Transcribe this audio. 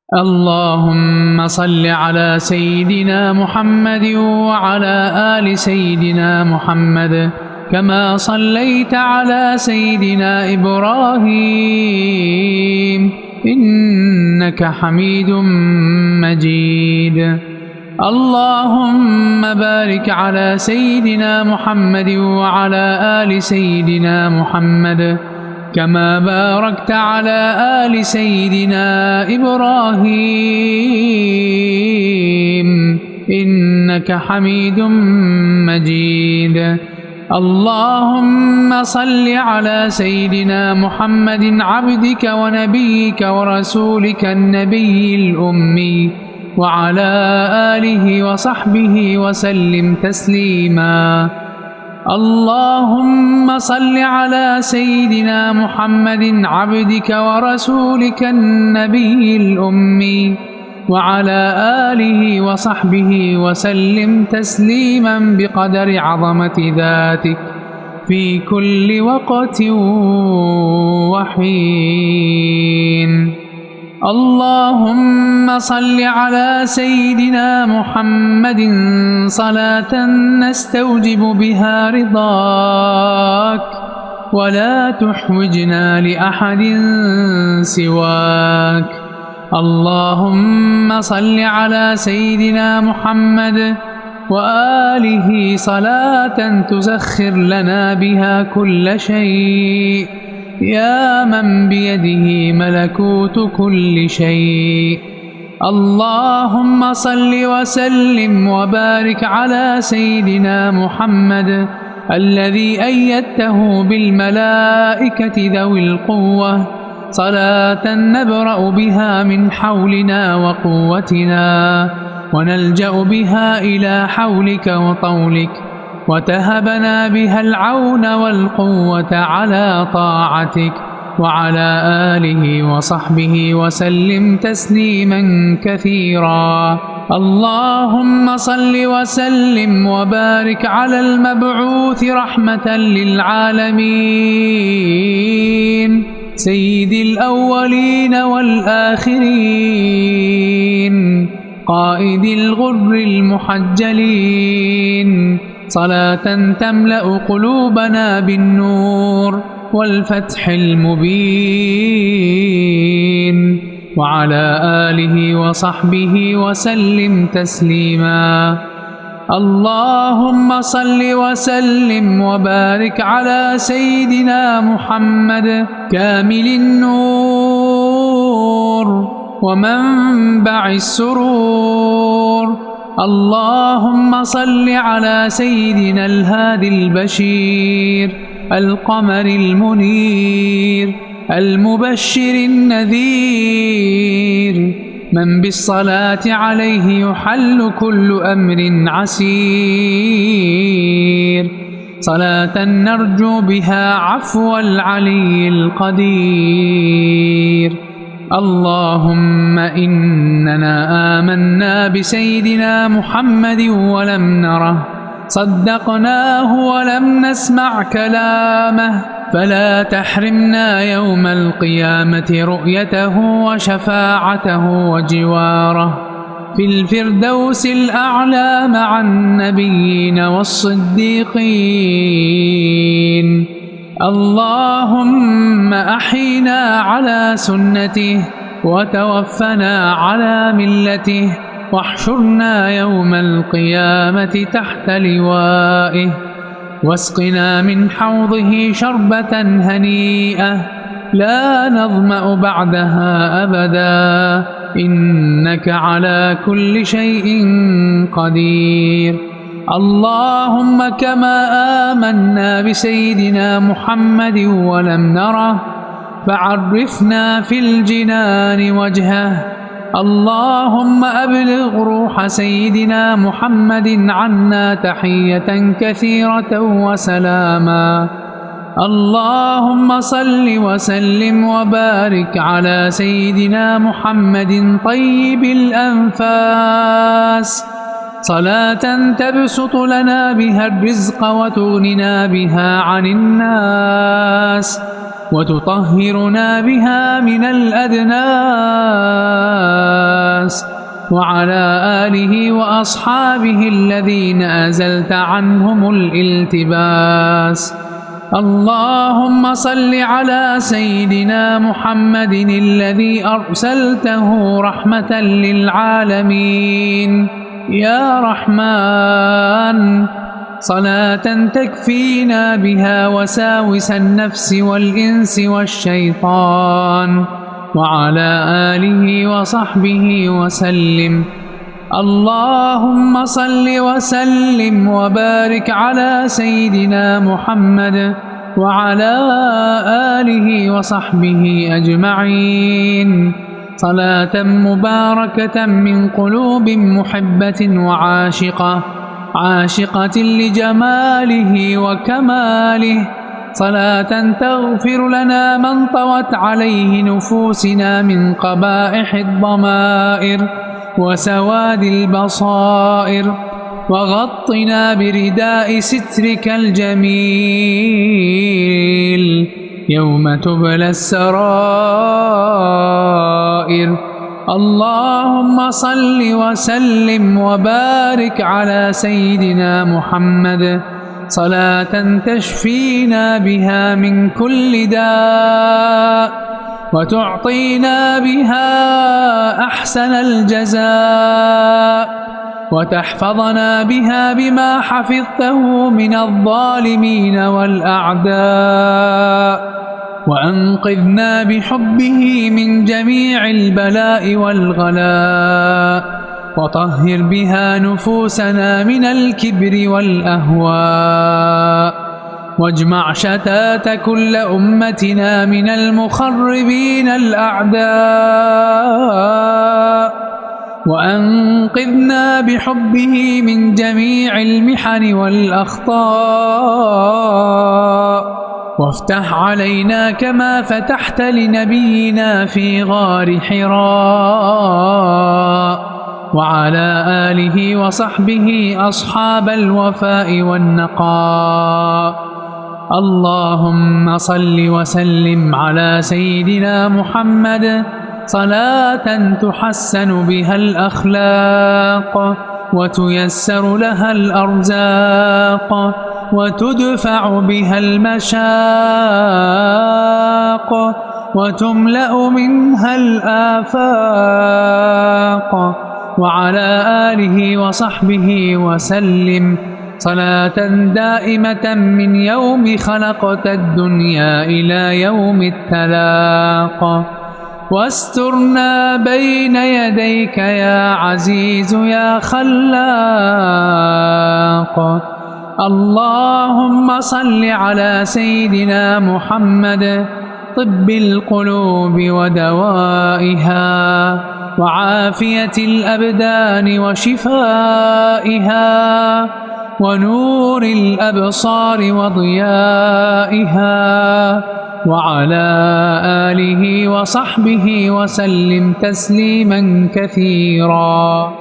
اللهم صل على سيدنا محمد وعلى آل سيدنا محمد كما صليت على سيدنا إبراهيم إنك حميد مجيد. اللهم بارك على سيدنا محمد وعلى آل سيدنا محمد كما باركت على آل سيدنا إبراهيم إنك حميد مجيد. اللهم صل على سيدنا محمد عبدك ونبيك ورسولك النبي الأمي وعلى آله وصحبه وسلم تسليما. اللهم صل على سيدنا محمد عبدك ورسولك النبي الأمي وعلى آله وصحبه وسلم تسليما بقدر عظمة ذاتك في كل وقت وحين. اللهم صل على سيدنا محمد صلاة نستوجب بها رضاك ولا تحوجنا لأحد سواك. اللهم صل على سيدنا محمد وآله صلاة تسخر لنا بها كل شيء يا من بيده ملكوت كل شيء. اللهم صل وسلم وبارك على سيدنا محمد الذي أيدته بالملائكة ذوي القوة صلاة نبرأ بها من حولنا وقوتنا ونلجأ بها إلى حولك وطولك وتهبنا بها العون والقوة على طاعتك وعلى آله وصحبه وسلم تسليما كثيرا. اللهم صل وسلم وبارك على المبعوث رحمة للعالمين سيد الأولين والآخرين قائد الغر المحجلين صلاة تملأ قلوبنا بالنور والفتح المبين وعلى آله وصحبه وسلم تسليما. اللهم صل وسلم وبارك على سيدنا محمد كامل النور ومنبع السرور. اللهم صل على سيدنا الهادي البشير القمر المنير المبشر النذير من بالصلاة عليه يحل كل أمر عسير صلاة نرجو بها عفو العلي القدير. اللهم إننا آمنا بسيدنا محمد ولم نره صدقناه ولم نسمع كلامه فلا تحرمنا يوم القيامة رؤيته وشفاعته وجواره في الفردوس الأعلى مع النبيين والصديقين. اللهم أحينا على سنته وتوفنا على ملته واحشرنا يوم القيامة تحت لوائه واسقنا من حوضه شربة هنيئة لا نظمأ بعدها أبدا إنك على كل شيء قدير. اللهم كما آمنا بسيدنا محمد ولم نره فعرفنا في الجنان وجهه. اللهم أبلغ روح سيدنا محمد عنا تحية كثيرة وسلاما. اللهم صل وسلم وبارك على سيدنا محمد طيب الأنفاس صلاة تبسط لنا بها الرزق وتغننا بها عن الناس وتطهرنا بها من الأدناس وعلى آله وأصحابه الذين أزلت عنهم الالتباس. اللهم صل على سيدنا محمد الذي أرسلته رحمة للعالمين يا رحمن، صلاة تكفينا بها وساوس النفس والإنس والشيطان، وعلى آله وصحبه وسلم. اللهم صل وسلم وبارك على سيدنا محمد وعلى آله وصحبه أجمعين، صلاة مباركة من قلوب محبة وعاشقة، عاشقة لجماله وكماله، صلاة تغفر لنا من طوت عليه نفوسنا من قبائح الضمائر وسواد البصائر، وغطنا برداء سترك الجميل يوم تبلى السرائر. اللهم صل وسلم وبارك على سيدنا محمد، صلاة تشفينا بها من كل داء، وتعطينا بها أحسن الجزاء، وتحفظنا بها بما حفظته من الظالمين والأعداء، وأنقذنا بحبه من جميع البلاء والغلاء، وطهر بها نفوسنا من الكبر والأهواء، واجمع شتات كل أمتنا من المخربين الأعداء، وأنقذنا بحبه من جميع المحن والأخطاء، وافتح علينا كما فتحت لنبينا في غار حراء، وعلى آله وصحبه أصحاب الوفاء والنقاء. اللهم صل وسلم على سيدنا محمد، صلاة تحسن بها الأخلاق، وتيسر لها الأرزاق، وتدفع بها المشاق، وتملأ منها الآفاق، وعلى آله وصحبه وسلم، صلاة دائمة من يوم خلقت الدنيا إلى يوم التلاق. واسترنا بين يديك يا عزيز يا خلاق. اللهم صل على سيدنا محمد، طب القلوب ودوائها، وعافية الأبدان وشفائها، ونور الأبصار وضيائها، وعلى آله وصحبه وسلم تسليما كثيرا.